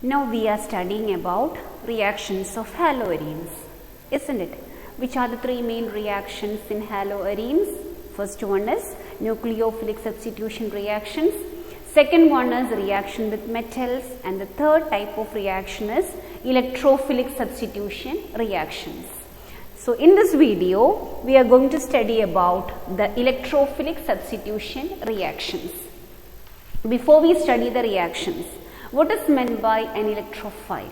Now we are studying about reactions of haloarenes, isn't it? Which are the three main reactions in haloarenes? First one is nucleophilic substitution reactions. Second one is reaction with metals, and the third type of reaction is electrophilic substitution reactions. So in this video we are going to study about the electrophilic substitution reactions. Before we study the reactions, what is meant by an electrophile?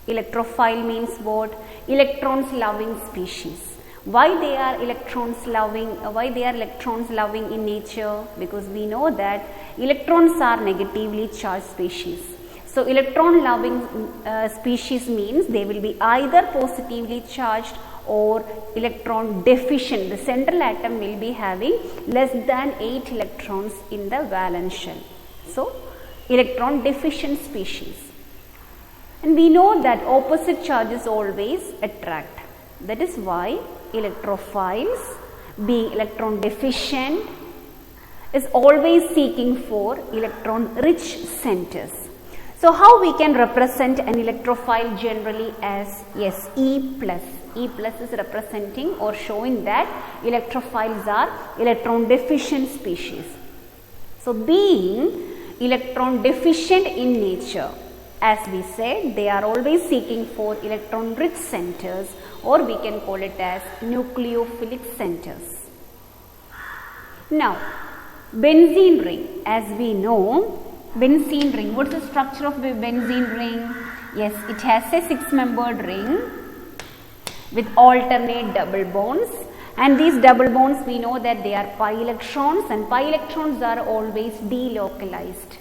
Electrophile means what? Electrons loving species. Why they are electrons loving? Why they are electrons loving in nature? Because we know that electrons are negatively charged species. So electron loving species means they will be either positively charged or electron deficient. The central atom will be having less than 8 electrons in the valence shell. So electron deficient species. And we know that opposite charges always attract. That is why electrophiles, being electron deficient, is always seeking for electron rich centers. So how we can represent an electrophile generally as E plus. E plus is representing or showing that electrophiles are electron deficient species. So being electron deficient in nature, as we said, they are always seeking for electron rich centers, or we can call it as nucleophilic centers. Now benzene ring, as we know, benzene ring, what is the structure of the benzene ring? Yes, it has a 6-membered ring with alternate double bonds, and these double bonds we know that they are pi electrons, and pi electrons are always delocalized.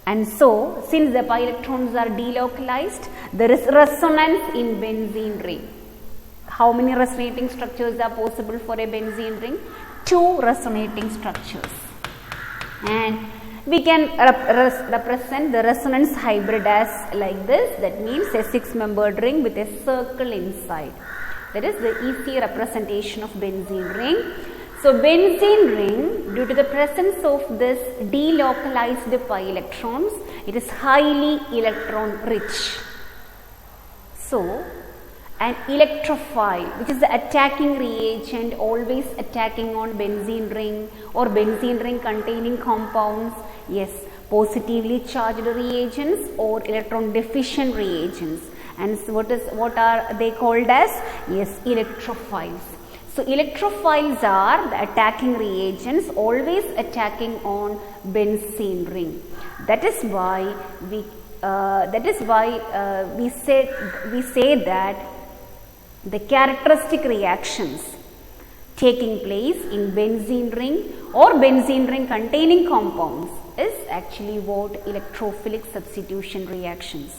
And so since the pi electrons are delocalized, there is resonance in benzene ring. How many resonating structures are possible for a benzene ring? 2 resonating structures. And we can represent the resonance hybrid as like this. That means a 6-membered ring with a circle inside. That is the easy representation of benzene ring. So benzene ring, due to the presence of this delocalized pi electrons, it is highly electron rich. So an electrophile, which is the attacking reagent, always attacking on benzene ring or benzene ring containing compounds, yes, positively charged reagents or electron deficient reagents. And so what are they called as? Yes, electrophiles. So electrophiles are the attacking reagents, always attacking on benzene ring. That is why we say that the characteristic reactions taking place in benzene ring or benzene ring containing compounds is actually what? Electrophilic substitution reactions.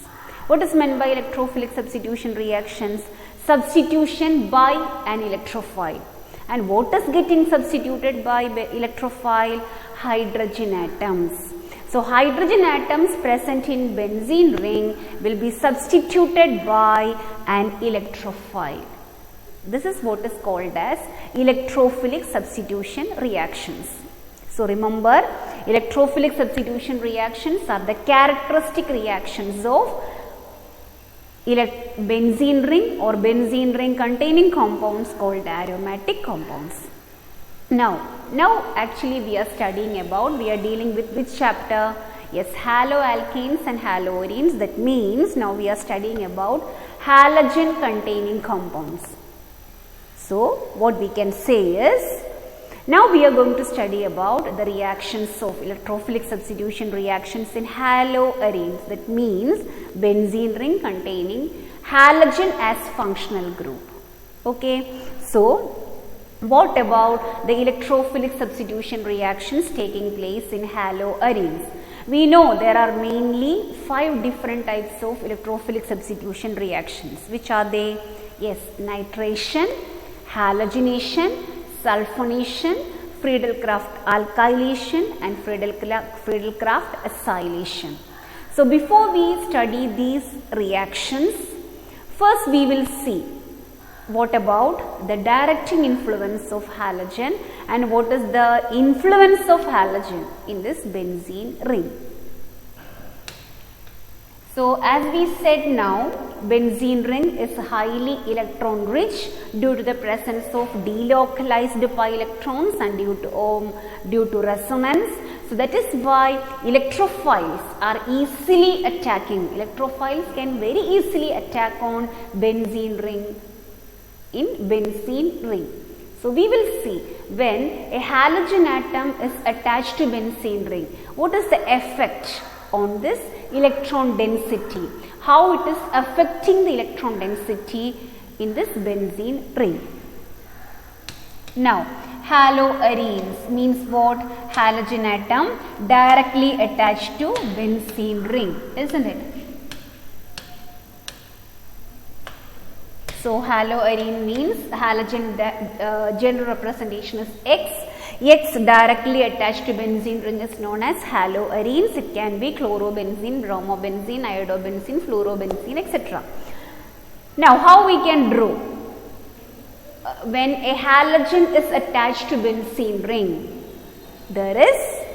What is meant by electrophilic substitution reactions? Substitution by an electrophile. And what is getting substituted by electrophile? Hydrogen atoms. So hydrogen atoms present in benzene ring will be substituted by an electrophile. This is what is called as electrophilic substitution reactions. So remember, electrophilic substitution reactions are the characteristic reactions of benzene ring or benzene ring containing compounds called aromatic compounds. Now actually we are dealing with which chapter? Yes, haloalkanes and haloarenes. That means now we are studying about halogen containing compounds. So what we can say is, now we are going to study about the reactions of electrophilic substitution reactions in haloarenes. That means benzene ring containing halogen as functional group. Okay, so what about the electrophilic substitution reactions taking place in haloarenes? We know there are mainly 5 different types of electrophilic substitution reactions. Which are they? Yes, nitration, halogenation, sulfonation, Friedel-Crafts alkylation, and Friedel-Crafts acylation. So before we study these reactions, first we will see what about the directing influence of halogen and what is the influence of halogen in this benzene ring. So as we said now, benzene ring is highly electron rich due to the presence of delocalized pi electrons and due to resonance. So that is why electrophiles are easily attacking. Electrophiles can very easily attack on benzene ring in benzene ring. So we will see when a halogen atom is attached to benzene ring, what is the effect on this electron density, how it is affecting the electron density in this benzene ring. Now, haloarenes means what? Halogen atom directly attached to benzene ring, isn't it? So, haloarene means halogen general representation is X. X directly attached to benzene ring is known as haloarenes. It can be chlorobenzene, bromobenzene, iodobenzene, fluorobenzene, etc. Now, how we can draw? When a halogen is attached to benzene ring, there is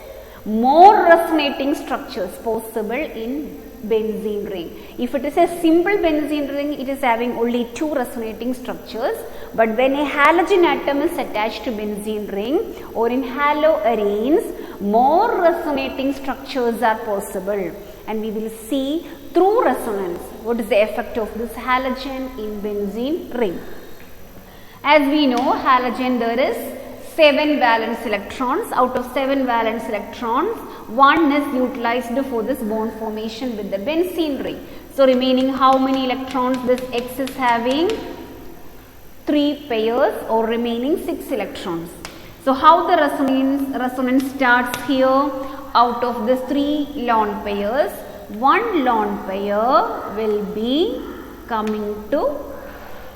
more resonating structures possible in benzene ring. If it is a simple benzene ring, it is having only 2 resonating structures. But when a halogen atom is attached to benzene ring or in haloarenes, more resonating structures are possible. And we will see through resonance what is the effect of this halogen in benzene ring. As we know, halogen there is 7 valence electrons. Out of 7 valence electrons, 1 is utilized for this bond formation with the benzene ring. So remaining how many electrons this X is having? 3 pairs or remaining 6 electrons. So how the resonance starts here? Out of this 3 lone pairs, 1 lone pair will be coming to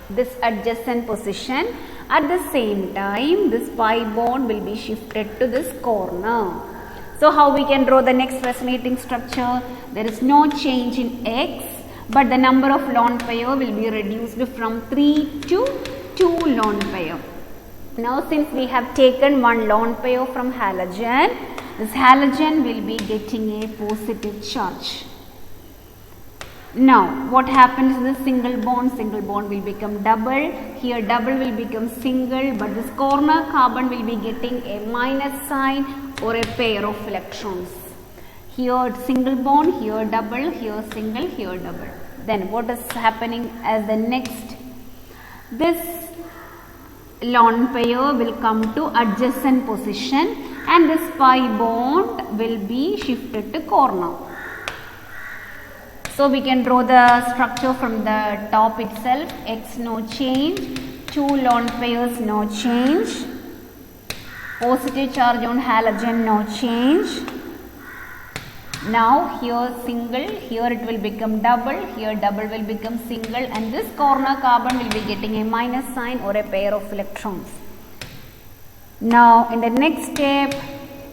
this adjacent position. At the same time, this pi bond will be shifted to this corner. So how we can draw the next resonating structure? There is no change in X, but the number of lone pair will be reduced from 3 to 2 lone pair. Now since we have taken 1 lone pair from halogen, this halogen will be getting a positive charge. Now what happens to this single bond? Single bond will become double. Here double will become single, but this corner carbon will be getting a minus sign or a pair of electrons. Here single bond, here double, here single, here double. Then what is happening as the next? This lone pair will come to adjacent position and this pi bond will be shifted to corner. So we can draw the structure from the top itself. X no change, 2 lone pairs no change, positive charge on halogen no change. Now here single, here it will become double, here double will become single, and this corner carbon will be getting a minus sign or a pair of electrons. Now in the next step,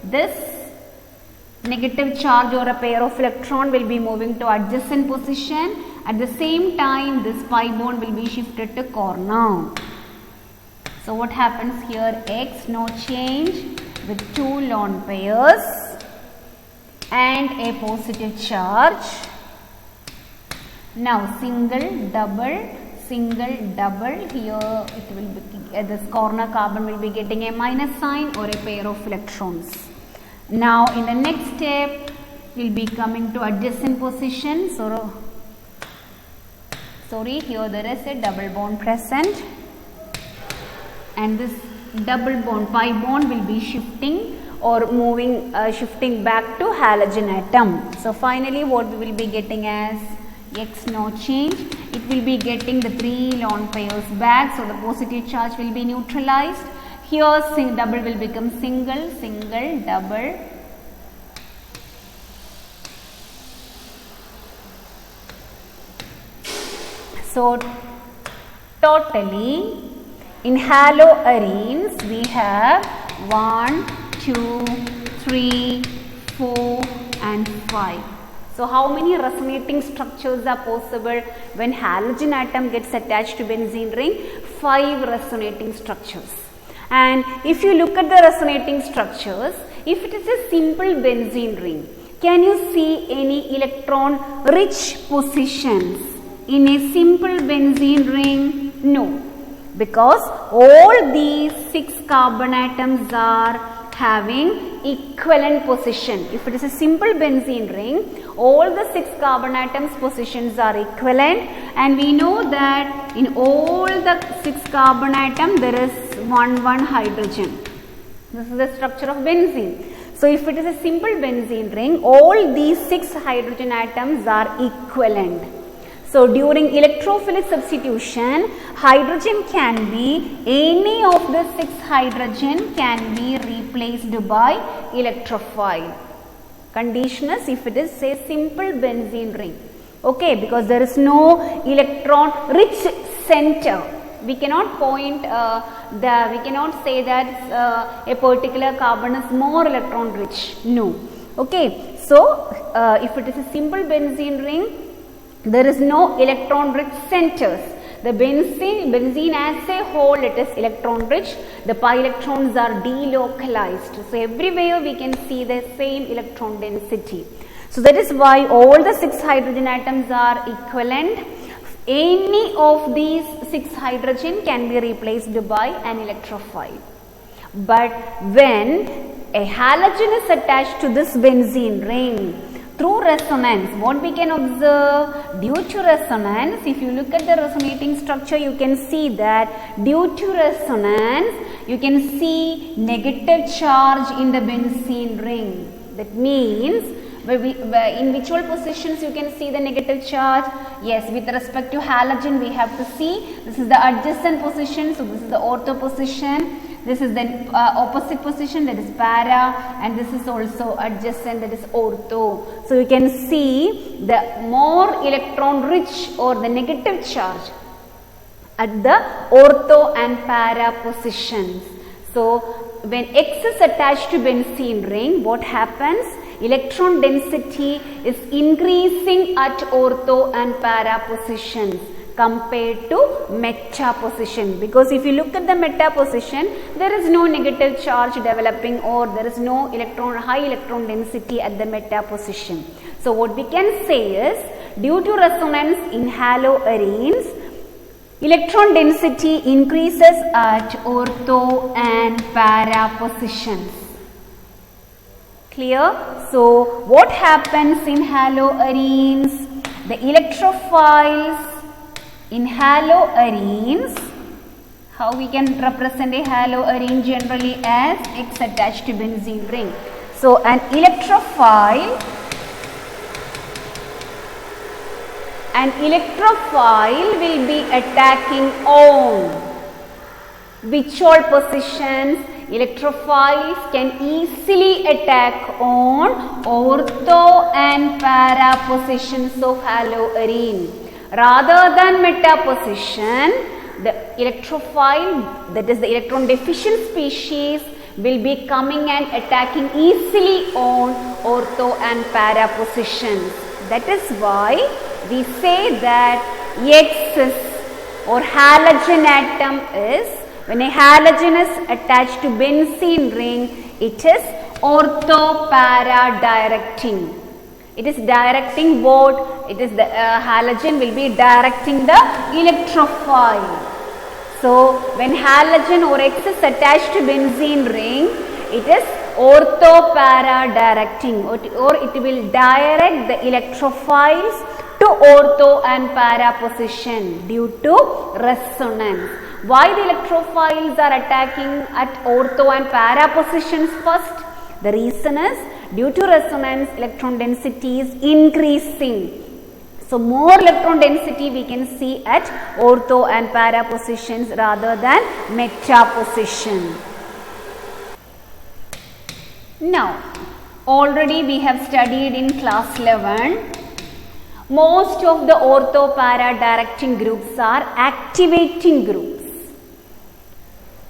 this negative charge or a pair of electron will be moving to adjacent position. At the same time, this pi bond will be shifted to corner. So what happens here? X no change with 2 lone pairs and a positive charge. Now single, double, here it will be, this corner carbon will be getting a minus sign or a pair of electrons. Now in the next step, we will be coming to adjacent position. So here there is a double bond present, and this double bond pi bond will be shifting or moving, shifting back to halogen atom. So finally what we will be getting as X no change. It will be getting the 3 lone pairs back, so the positive charge will be neutralized. Here double will become single, double. So totally in haloarenes we have 1, 2, 3, 4 and 5. So how many resonating structures are possible when halogen atom gets attached to benzene ring? 5 resonating structures. And if you look at the resonating structures, if it is a simple benzene ring, Can you see any electron rich positions in a simple benzene ring? No, because all these 6 carbon atoms are having equivalent position. If it is a simple benzene ring, all the 6 carbon atoms positions are equivalent, and we know that in all the 6 carbon atom there is one hydrogen. This is the structure of benzene. So if it is a simple benzene ring, all these 6 hydrogen atoms are equivalent. So during electrophilic substitution, hydrogen can be, any of the 6 hydrogen can be replaced by electrophile. Condition is if it is a simple benzene ring. Okay, because there is no electron rich center. We cannot point we cannot say that a particular carbon is more electron rich. No. Okay, so if it is a simple benzene ring, there is no electron rich centers. The benzene as a whole, it is electron rich. The pi electrons are delocalized. So everywhere we can see the same electron density. So that is why all the 6 hydrogen atoms are equivalent. Any of these 6 hydrogen can be replaced by an electrophile. But when a halogen is attached to this benzene ring, through resonance, what we can observe, due to resonance, if you look at the resonating structure, you can see that due to resonance, you can see negative charge in the benzene ring. That means, in which all positions you can see the negative charge? Yes, with respect to halogen, we have to see, this is the adjacent position, so this is the ortho position. This is the opposite position, that is para, and this is also adjacent, that is ortho. So you can see the more electron rich or the negative charge at the ortho and para positions. So when X is attached to benzene ring, what happens? Electron density is increasing at ortho and para positions compared to meta position, because if you look at the meta position, there is no negative charge developing, or there is no high electron density at the meta position. So what we can say is, due to resonance in haloarenes, electron density increases at ortho and para positions. Clear? So what happens in haloarenes? The electrophiles in haloarenes, how we can represent a haloarene generally as X attached to benzene ring. So an electrophile will be attacking on which all positions? Electrophiles can easily attack on ortho and para positions of haloarene. Rather than meta position, the electrophile, that is the electron deficient species, will be coming and attacking easily on ortho and para positions. That is why we say that X is, or halogen atom is, when a halogen is attached to benzene ring, it is ortho para directing. It is directing what? It is the halogen will be directing the electrophile. So when halogen or X is attached to benzene ring, it is ortho para directing, or it will direct the electrophiles to ortho and para position due to resonance. Why the electrophiles are attacking at ortho and para positions first? The reason is, due to resonance, electron density is increasing. So more electron density we can see at ortho and para positions rather than meta position. Now, already we have studied in class 11, most of the ortho para directing groups are activating groups.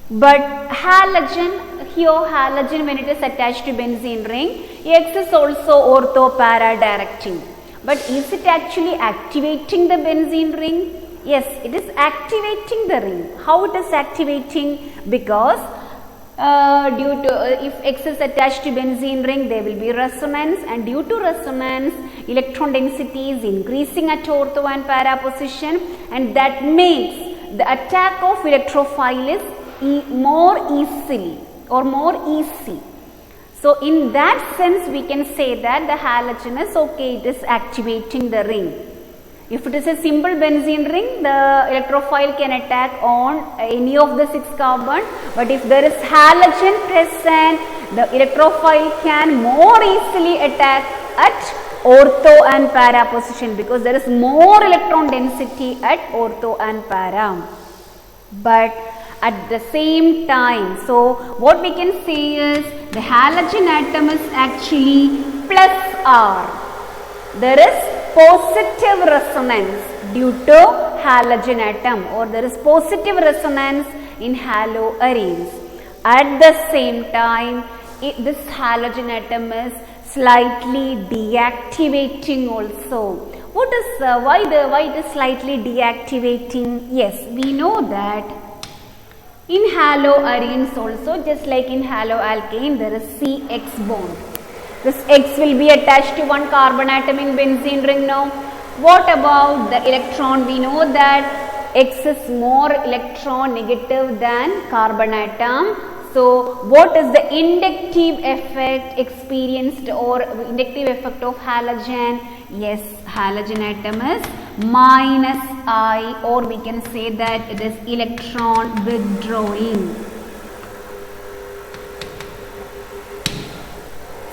But halogen, here halogen when it is attached to benzene ring, X is also ortho para directing. But is it actually activating the benzene ring? Yes, it is activating the ring. How it is activating? Because due to if X is attached to benzene ring, there will be resonance, and due to resonance, electron density is increasing at ortho and para position, and that makes the attack of electrophile is more easily or more easy. So in that sense, we can say that the halogen is okay, it is activating the ring. If it is a simple benzene ring, the electrophile can attack on any of the 6 carbon, but if there is halogen present, the electrophile can more easily attack at ortho and para position, because there is more electron density at ortho and para. But at the same time, so what we can say is the halogen atom is actually plus R. There is positive resonance due to halogen atom, or there is positive resonance in haloarenes. At the same time, this halogen atom is slightly deactivating also. What is why it is slightly deactivating? Yes, we know that in haloarenes also, just like in haloalkane, there is CX bond. This X will be attached to one carbon atom in benzene ring now. What about the electron? We know that X is more electron negative than carbon atom. So what is the inductive effect experienced, or inductive effect of halogen? Yes, halogen atom is minus I, or we can say that it is electron withdrawing.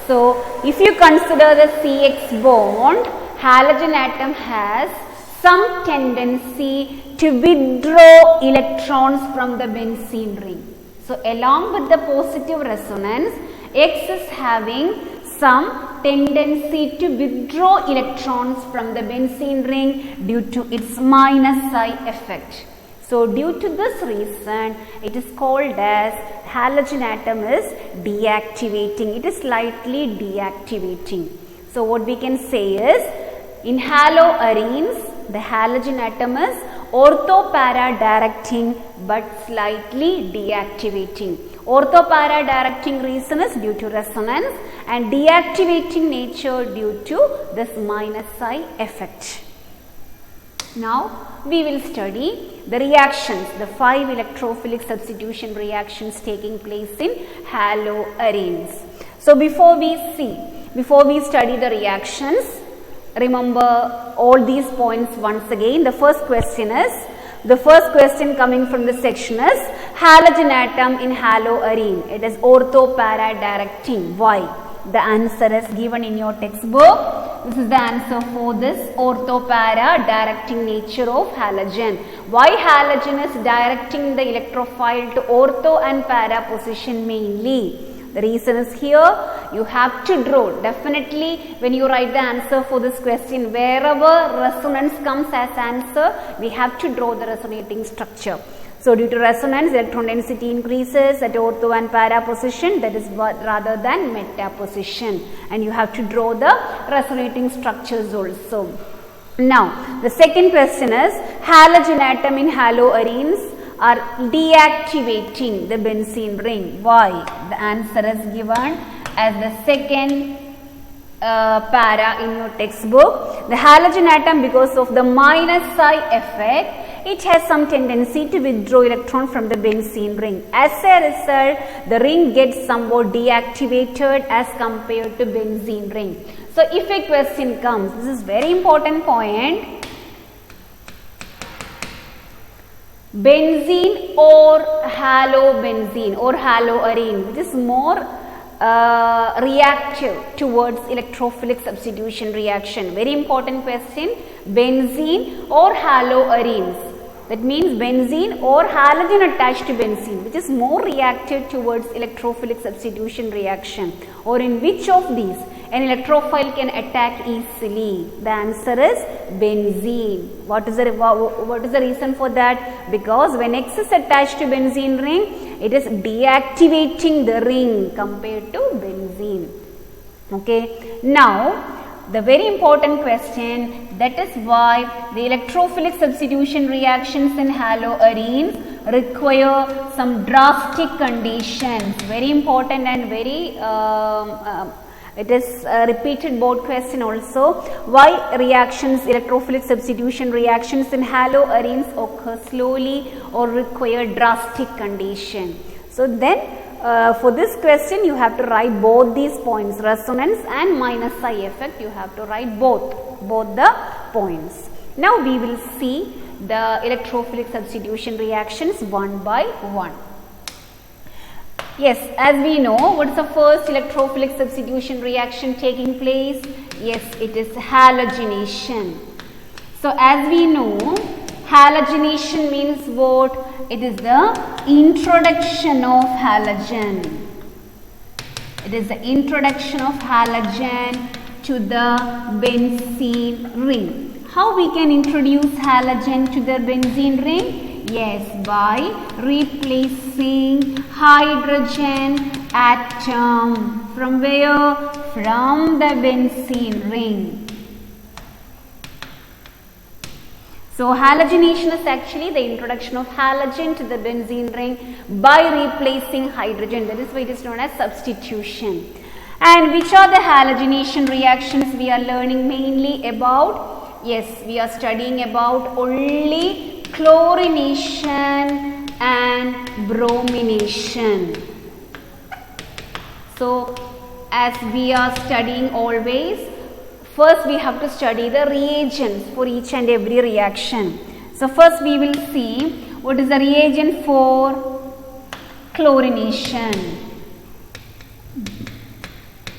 So if you consider the CX bond, halogen atom has some tendency to withdraw electrons from the benzene ring. So along with the positive resonance, X is having some tendency to withdraw electrons from the benzene ring due to its minus I effect. So due to this reason, it is called as halogen atom is deactivating. It is slightly deactivating. So what we can say is, in haloarenes, the halogen atom is ortho-para directing but slightly deactivating. Ortho-para directing reason is due to resonance, and deactivating nature due to this minus I effect. Now we will study the reactions, the 5 electrophilic substitution reactions taking place in haloarenes. So before we study the reactions, remember all these points once again. The first question coming from the section is halogen atom in haloarene. It is ortho-para directing. Why? The answer is given in your textbook. This is the answer for this ortho-para directing nature of halogen. Why halogen is directing the electrophile to ortho and para position mainly? The reason is here, you have to draw. Definitely when you write the answer for this question, wherever resonance comes as answer, we have to draw the resonating structure. So due to resonance, electron density increases at ortho and para position, that is rather than meta position, and you have to draw the resonating structures also. Now the second question is, halogen atom in haloarenes are deactivating the benzene ring. Why? The answer is given as the second para in your textbook. The halogen atom, because of the minus I effect, it has some tendency to withdraw electron from the benzene ring. As a result, the ring gets somewhat deactivated as compared to benzene ring. So if a question comes, this is very important point, benzene or halobenzene or haloarene, which is more reactive towards electrophilic substitution reaction. Very important question, benzene or haloarenes. That means benzene or halogen attached to benzene, which is more reactive towards electrophilic substitution reaction, or in which of these an electrophile can attack easily? The answer is benzene. What is the reason for that? Because when X is attached to benzene ring, it is deactivating the ring compared to benzene. Okay. Now the very important question, that is why the electrophilic substitution reactions in haloarenes require some drastic conditions. Very important and very it is a repeated board question also. Why reactions, electrophilic substitution reactions in haloarenes occur slowly or require drastic condition? So then for this question you have to write both these points, resonance and minus I effect. You have to write both the points. Now we will see the electrophilic substitution reactions one by one. Yes, as we know, what is the first electrophilic substitution reaction taking place? Yes, it is halogenation. So as we know, halogenation means what? It is the introduction of halogen. It is the introduction of halogen to the benzene ring. How we can introduce halogen to the benzene ring? Yes, by replacing hydrogen atom. From where? From the benzene ring. So halogenation is actually the introduction of halogen to the benzene ring by replacing hydrogen. That is why it is known as substitution. And which are the halogenation reactions we are learning mainly about? Yes, we are studying about only chlorination and bromination. So as we are studying always, first we have to study the reagents for each and every reaction. So first we will see what is the reagent for chlorination.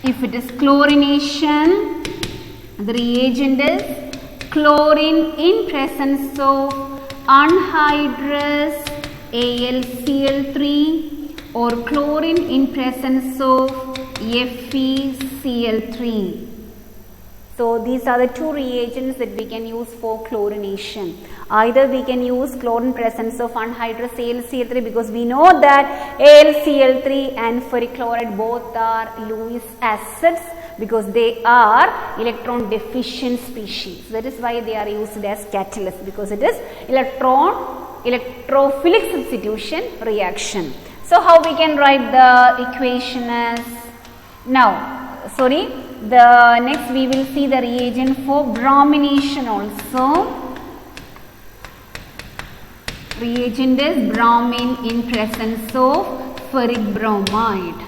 If it is chlorination, the reagent is chlorine in presence of anhydrous AlCl3 or chlorine in presence of FeCl3. So these are the two reagents that we can use for chlorination. Either we can use chlorine presence of anhydrous AlCl3, because we know that AlCl3 and ferric chloride both are Lewis acids, because they are electron deficient species. That is why they are used as catalyst, because it is electrophilic substitution reaction. So how we can write the equation as the next we will see the reagent for bromination also. Reagent is bromine in presence of ferric bromide.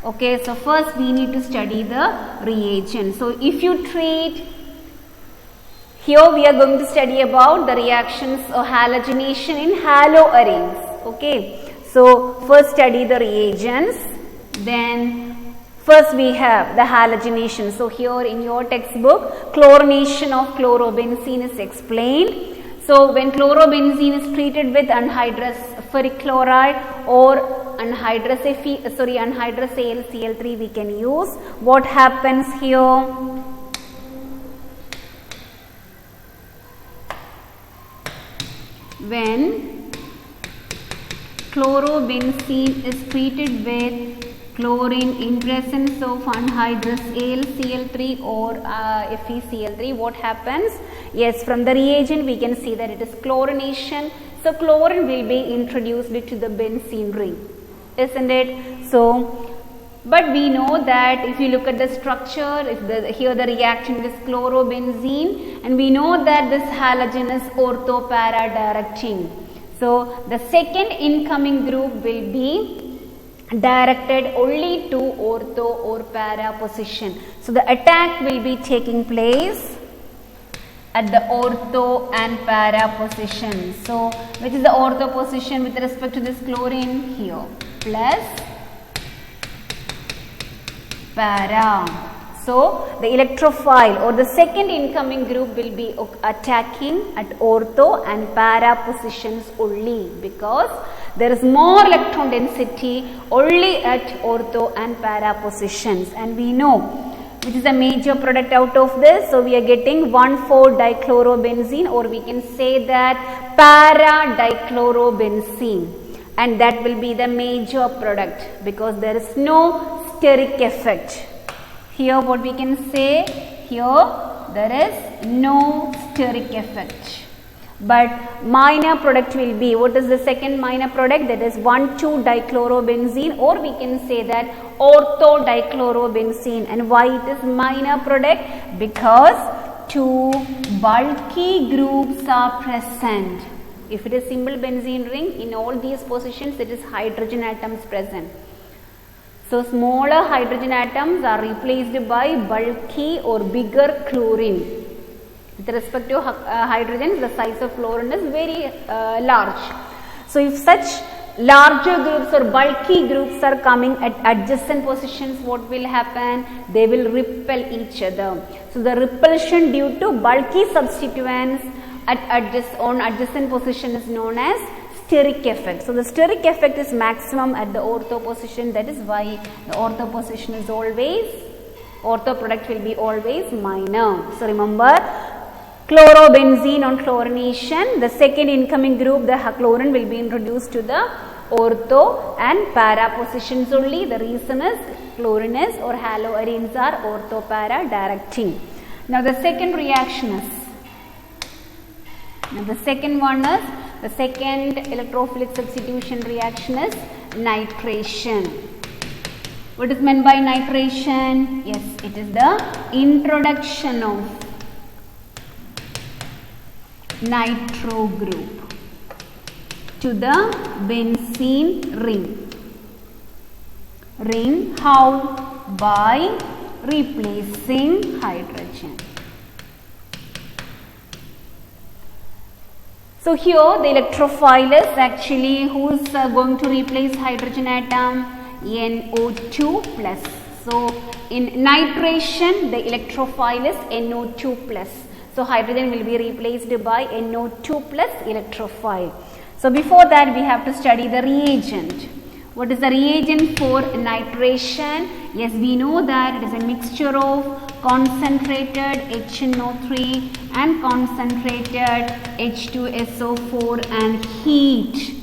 Okay, so first we need to study the reagent. So if you treat, here we are going to study about the reactions of halogenation in haloarenes. Okay, so first study the reagents, then first we have the halogenation. So here in your textbook, chlorination of chlorobenzene is explained. So when chlorobenzene is treated with anhydrous ferric chloride or anhydrous AlCl3, we can use. What happens here? When chlorobenzene is treated with chlorine in presence of anhydrous AlCl3 or FeCl3, what happens? Yes, from the reagent we can see that it is chlorination. So chlorine will be introduced to the benzene ring, isn't it? So, but we know that if you look at the structure, here the reaction is chlorobenzene, and we know that this halogen is ortho-para directing. So the second incoming group will be directed only to ortho or para position. So the attack will be taking place at the ortho and para position. So which is the ortho position with respect to this chlorine? Here, plus para. So the electrophile or the second incoming group will be attacking at ortho and para positions only, because there is more electron density only at ortho and para positions. And we know which is a major product out of this. So we are getting 1,4-dichlorobenzene, or we can say that para-dichlorobenzene, and that will be the major product because there is no steric effect. Here what we can say, Here there is no steric effect. But minor product will be, what is the second minor product? That is 1,2-dichlorobenzene, or we can say that ortho-dichlorobenzene. And why it is minor product? Because two bulky groups are present. If it is simple benzene ring, in all these positions it is hydrogen atoms present. So smaller hydrogen atoms are replaced by bulky or bigger chlorine. With respect to hydrogen, the size of fluorine is very large. So if such larger groups or bulky groups are coming at adjacent positions, what will happen? They will repel each other. So the repulsion due to bulky substituents on adjacent position is known as steric effect. So the steric effect is maximum at the ortho position. That is why the ortho position is always, ortho product will be always minor. So remember, chlorobenzene on chlorination, the second incoming group, the chlorine, will be introduced to the ortho and para positions only. The reason is chlorines or haloarenes are ortho-para directing. Now the second reaction is, now the second one is, the second electrophilic substitution reaction is nitration. What is meant by nitration? Yes, it is the introduction of nitro group to the benzene ring. How? By replacing hydrogen. So here the electrophile is actually, who is going to replace hydrogen atom? NO2 plus. So in nitration, the electrophile is NO2 plus. So hydrogen will be replaced by NO2 plus electrophile. So before that, we have to study the reagent. What is the reagent for nitration? Yes, we know that it is a mixture of concentrated HNO3 and concentrated H2SO4 and heat.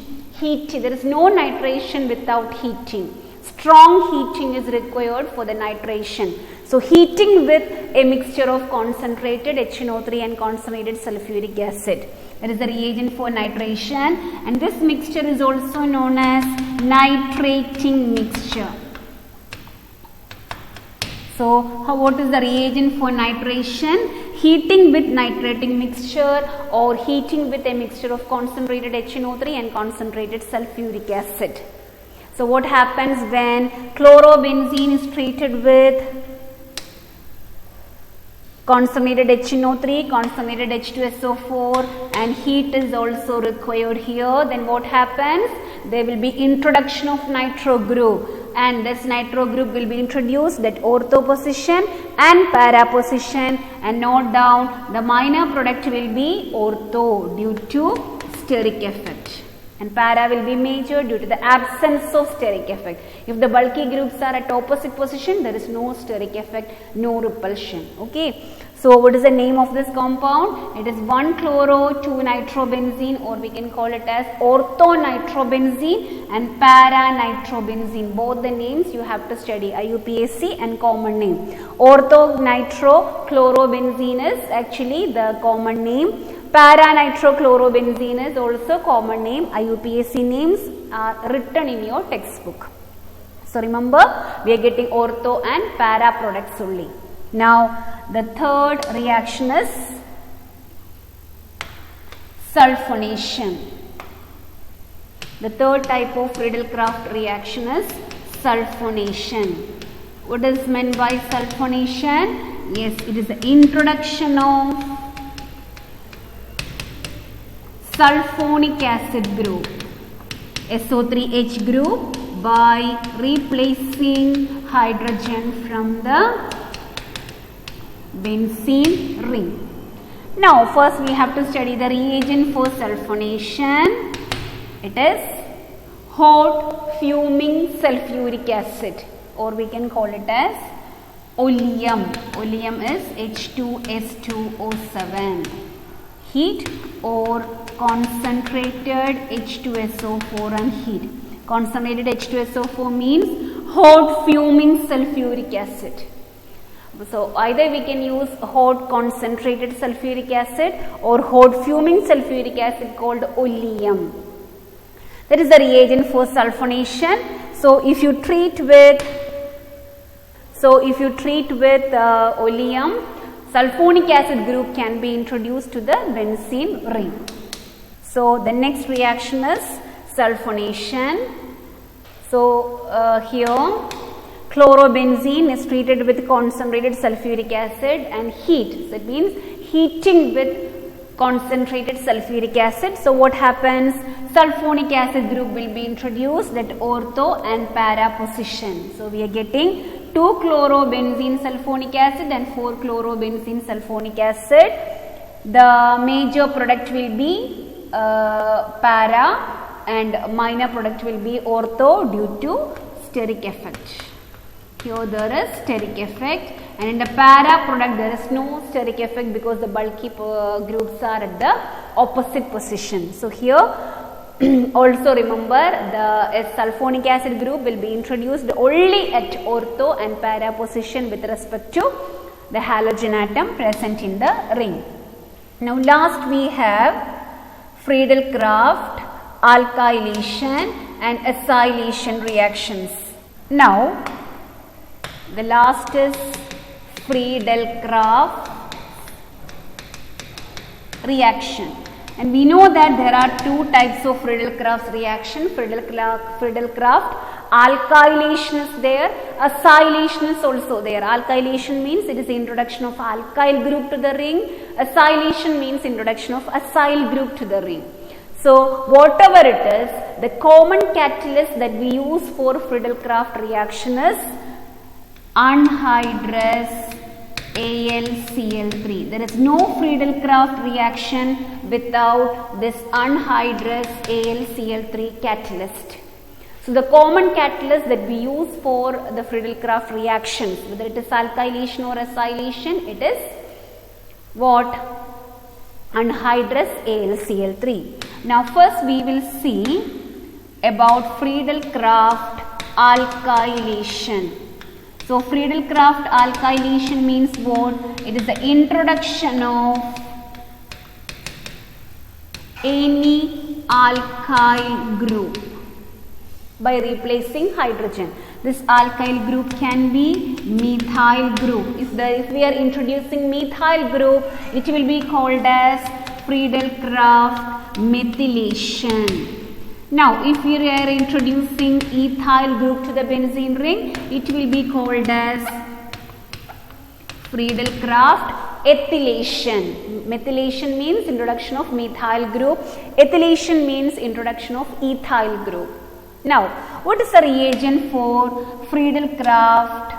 There is no nitration without heating. Strong heating is required for the nitration. So heating with a mixture of concentrated HNO3 and concentrated sulfuric acid. That is the reagent for nitration, and this mixture is also known as nitrating mixture. So what is the reagent for nitration? Heating with nitrating mixture or heating with a mixture of concentrated HNO3 and concentrated sulfuric acid. So what happens when chlorobenzene is treated with concentrated HNO3, concentrated H2SO4, and heat is also required here? Then what happens? There will be introduction of nitro group, and this nitro group will be introduced at ortho position and para position, and note down the minor product will be ortho due to steric effect, and para will be major due to the absence of steric effect. If the bulky groups are at opposite position, there is no steric effect, no repulsion. Okay. So what is the name of this compound? It is 1-chloro-2-nitrobenzene, or we can call it as orthonitrobenzene and para-nitrobenzene. Both the names you have to study, IUPAC and common name. Orthonitrochlorobenzene is actually the common name. Para-nitrochlorobenzene is also common name. IUPAC names are written in your textbook. So remember, we are getting ortho and para products only. Now the third reaction is sulfonation. The third type of Friedel-Crafts reaction is sulfonation. What is meant by sulfonation? Yes, it is the introduction of sulfonic acid group, SO3H group, by replacing hydrogen from the benzene ring. Now first we have to study the reagent for sulfonation. It is hot fuming sulfuric acid, or we can call it as oleum. Oleum is H2S2O7. Heat or concentrated H2SO4 and heat. Concentrated H2SO4 means hot fuming sulfuric acid. So either we can use hot concentrated sulfuric acid or hot fuming sulfuric acid called oleum. That is the reagent for sulfonation. So if you treat with oleum, sulfonic acid group can be introduced to the benzene ring. So the next reaction is sulfonation. So here chlorobenzene is treated with concentrated sulfuric acid and heat. So it means heating with concentrated sulfuric acid. So what happens? Sulfonic acid group will be introduced at ortho and para position. So we are getting 2-chlorobenzene sulfonic acid and 4-chlorobenzene sulfonic acid. The major product will be para and minor product will be ortho due to steric effect. Here there is steric effect, and in the para product there is no steric effect because the bulky groups are at the opposite position. So here also remember the sulfonic acid group will be introduced only at ortho and para position with respect to the halogen atom present in the ring. Now last we have Friedel-Crafts alkylation and acylation reactions. Now the last is Friedel-Crafts reaction, and we know that there are two types of Friedel-Crafts reaction. Friedel-Crafts alkylation is there, acylation is also there. Alkylation means it is the introduction of alkyl group to the ring. Acylation means introduction of acyl group to the ring. So whatever it is, the common catalyst that we use for Friedel-Crafts reaction is anhydrous AlCl3. There is no Friedel-Crafts reaction without this anhydrous AlCl3 catalyst. So the common catalyst that we use for the Friedel-Crafts reactions, whether it is alkylation or acylation, it is what? Anhydrous AlCl3. Now first we will see about Friedel-Crafts alkylation. So Friedel-Crafts alkylation means what? It is the introduction of any alkyl group by replacing hydrogen. This alkyl group can be methyl group. If we are introducing methyl group, it will be called as Friedel-Crafts methylation. Now, if we are introducing ethyl group to the benzene ring, it will be called as Friedel-Crafts ethylation. Methylation means introduction of methyl group. Ethylation means introduction of ethyl group. Now, what is the reagent for Friedel-Crafts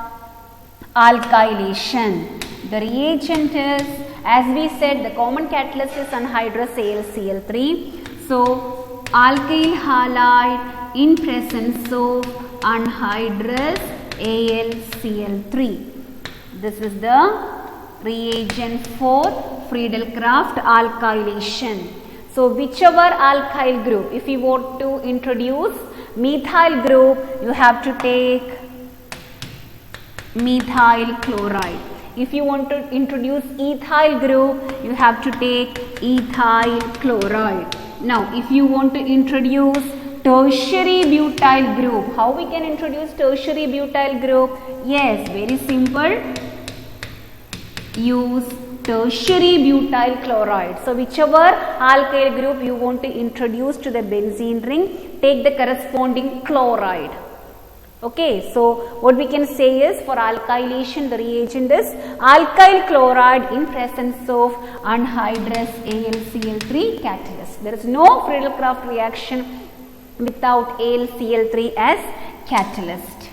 alkylation? The reagent is, as we said, the common catalyst is anhydrous AlCl3. So, alkyl halide in presence of anhydrous AlCl3. This is the reagent for Friedel-Crafts alkylation. So whichever alkyl group, if you want to introduce methyl group, you have to take methyl chloride. If you want to introduce ethyl group, you have to take ethyl chloride. Now, if you want to introduce tertiary butyl group, how we can introduce tertiary butyl group? Yes, very simple. Use tertiary butyl chloride. So, whichever alkyl group you want to introduce to the benzene ring, take the corresponding chloride. Okay, so what we can say is for alkylation, the reagent is alkyl chloride in presence of anhydrous AlCl3 catalyst. There is no Friedel-Crafts reaction without AlCl3 as catalyst.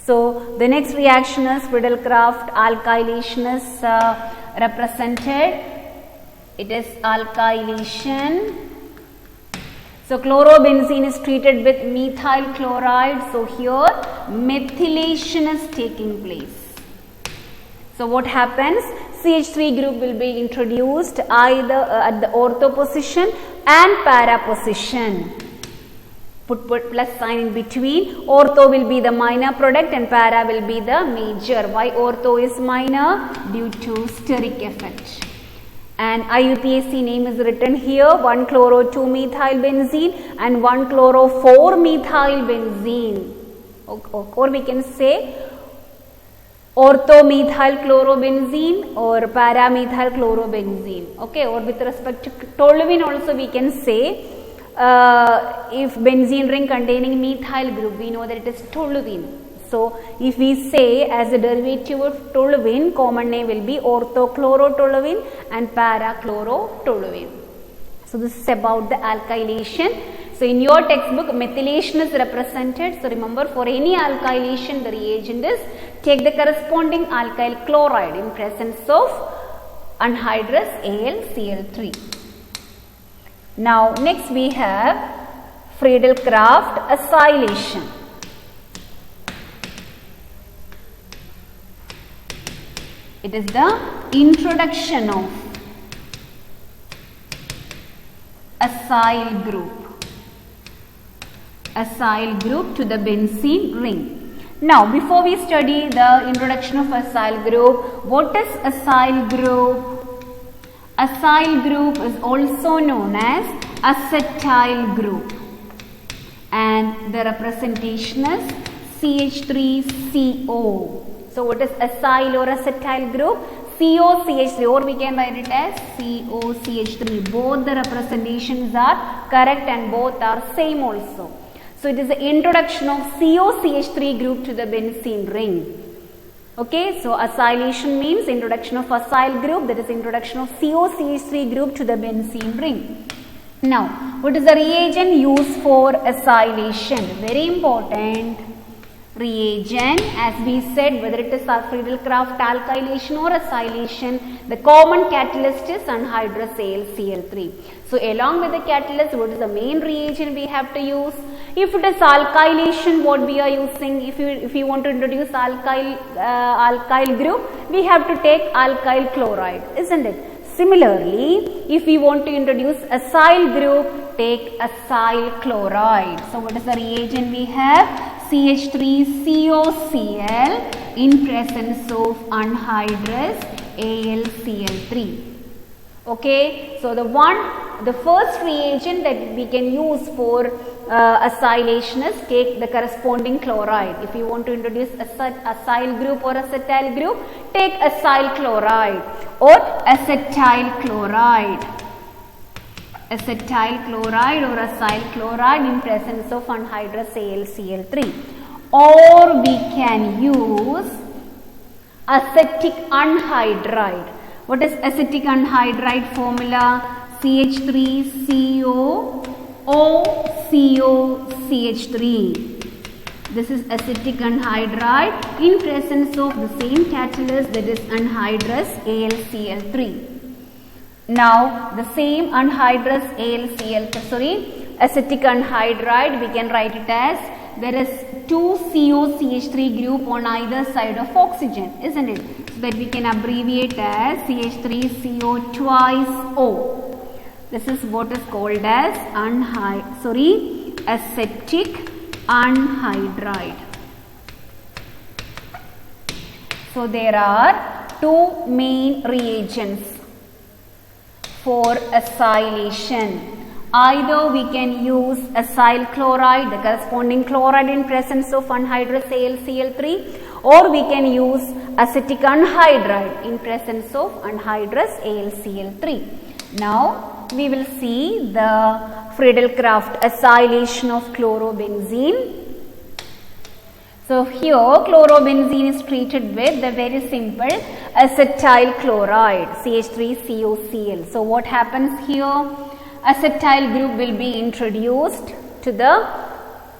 So the next reaction is Friedel-Crafts alkylation is represented. It is alkylation. So chlorobenzene is treated with methyl chloride. So here methylation is taking place. So what happens? CH3 group will be introduced either at the ortho position and para position. Put plus sign in between. Ortho will be the minor product and para will be the major. Why ortho is minor? Due to steric effect. And IUPAC name is written here, 1-chloro-2-methyl-benzene and 1-chloro-4-methyl-benzene. Or we can say ortho-methyl-chlorobenzene or para-methyl-chlorobenzene. Okay, or with respect to toluene also we can say, if benzene ring containing methyl group, we know that it is toluene. So, if we say as a derivative of toluene, common name will be orthochlorotoluene and parachlorotoluene. So, this is about the alkylation. So, in your textbook, methylation is represented. So, remember, for any alkylation, the reagent is take the corresponding alkyl chloride in presence of anhydrous AlCl3. Now, next we have Friedel-Crafts acylation. It is the introduction of acyl group to the benzene ring. Now, before we study the introduction of acyl group, what is acyl group? Acyl group is also known as acetyl group, and the representation is CH3CO. So, what is acyl or acetyl group? COCH3, or we can write it as COCH3. Both the representations are correct and both are same also. So, it is the introduction of COCH3 group to the benzene ring. Okay, so acylation means introduction of acyl group, that is introduction of COCH3 group to the benzene ring. Now, what is the reagent used for acylation? Very important. Reagent, as we said, whether it is Friedel-Crafts alkylation or acylation, the common catalyst is anhydrous AlCl3. So, along with the catalyst, what is the main reagent we have to use? If it is alkylation, what we are using? If you want to introduce alkyl group, we have to take alkyl chloride, isn't it? Similarly, if we want to introduce acyl group, take acyl chloride. So, what is the reagent we have? CH3COCl in presence of anhydrous AlCl3. Okay, so the first reagent that we can use for acylation is take the corresponding chloride. If you want to introduce acyl group or acetyl group, take acyl chloride or acetyl chloride. Acetyl chloride or acyl chloride in presence of anhydrous AlCl3, or we can use acetic anhydride. What is acetic anhydride formula? CH3COOCOCH3. This is acetic anhydride in presence of the same catalyst, that is anhydrous AlCl3. Now, the same anhydrous acetic anhydride, we can write it as, there is 2 COCH3 group on either side of oxygen, isn't it? So that we can abbreviate as CH3CO twice O. This is what is called as acetic anhydride. So there are two main reagents for acylation. Either we can use acyl chloride, the corresponding chloride in presence of anhydrous AlCl3, or we can use acetic anhydride in presence of anhydrous AlCl3. Now, we will see the Friedel-Crafts acylation of chlorobenzene. So, here chlorobenzene is treated with the very simple acetyl chloride, CH3COCl. So, what happens here? Acetyl group will be introduced to the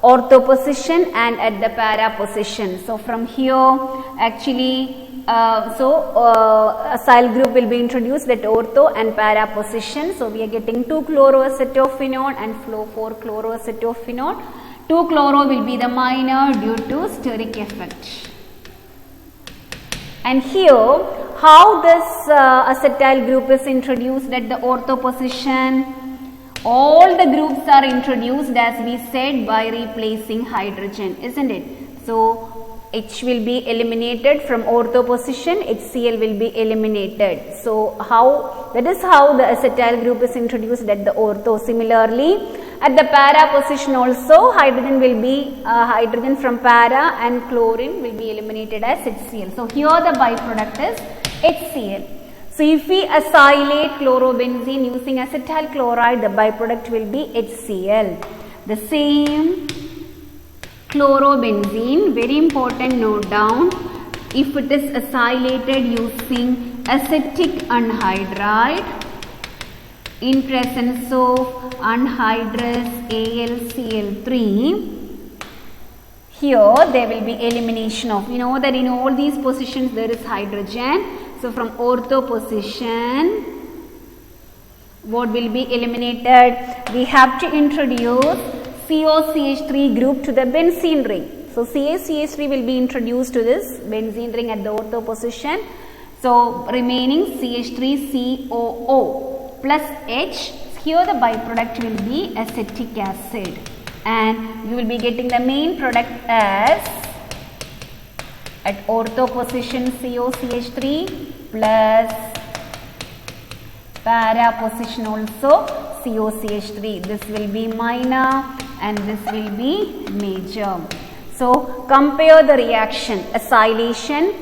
ortho position and at the para position. So, from here actually acyl group will be introduced at ortho and para position. So, we are getting 2-chloroacetophenone and 4-chloroacetophenone. 2-chloro will be the minor due to steric effect. And here, how this acetyl group is introduced at the ortho position? all the groups are introduced, as we said, by replacing hydrogen, isn't it? So H will be eliminated from ortho position, HCl will be eliminated. So that is how the acetyl group is introduced at the ortho. Similarly, at the para position also, hydrogen will be hydrogen from para and chlorine will be eliminated as HCl. So here the byproduct is HCl. So if we acylate chlorobenzene using acetyl chloride, the byproduct will be HCl. The same chlorobenzene, very important, note down, if it is acylated using acetic anhydride in presence of anhydrous AlCl3, here there will be elimination of, you know that in all these positions there is hydrogen. So from ortho position, what will be eliminated? We have to introduce COCH3 group to the benzene ring. So CaCH3 will be introduced to this benzene ring at the ortho position. So remaining CH3COO plus H. Here the byproduct will be acetic acid, and you will be getting the main product as at ortho position COCH3 plus para position also COCH3. This will be minor and this will be major. So compare the reaction. Acylation.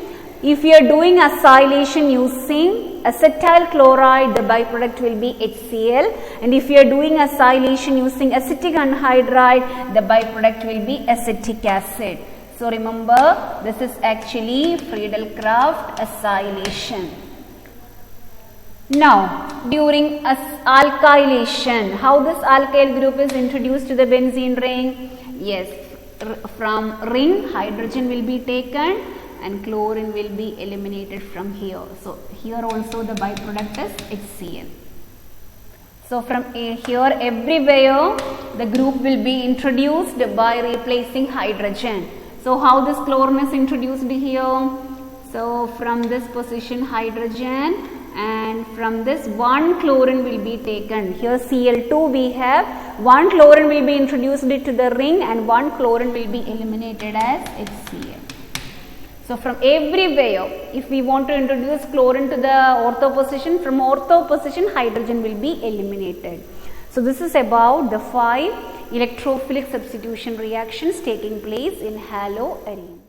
If you are doing acylation using acetyl chloride, the byproduct will be HCl, and if you are doing acylation using acetic anhydride, the byproduct will be acetic acid. So remember, this is actually Friedel-Crafts acylation. Now, during alkylation, how this alkyl group is introduced to the benzene ring? Yes, from ring, hydrogen will be taken and chlorine will be eliminated from here. So here also the byproduct is HCl. So from here, everywhere the group will be introduced by replacing hydrogen. So how this chlorine is introduced here? So from this position hydrogen, and from this one chlorine will be taken. Here Cl2 we have, one chlorine will be introduced to the ring and one chlorine will be eliminated as HCl. So from everywhere, if we want to introduce chlorine to the ortho position, from ortho position hydrogen will be eliminated. So this is about the 5 electrophilic substitution reactions taking place in haloarene.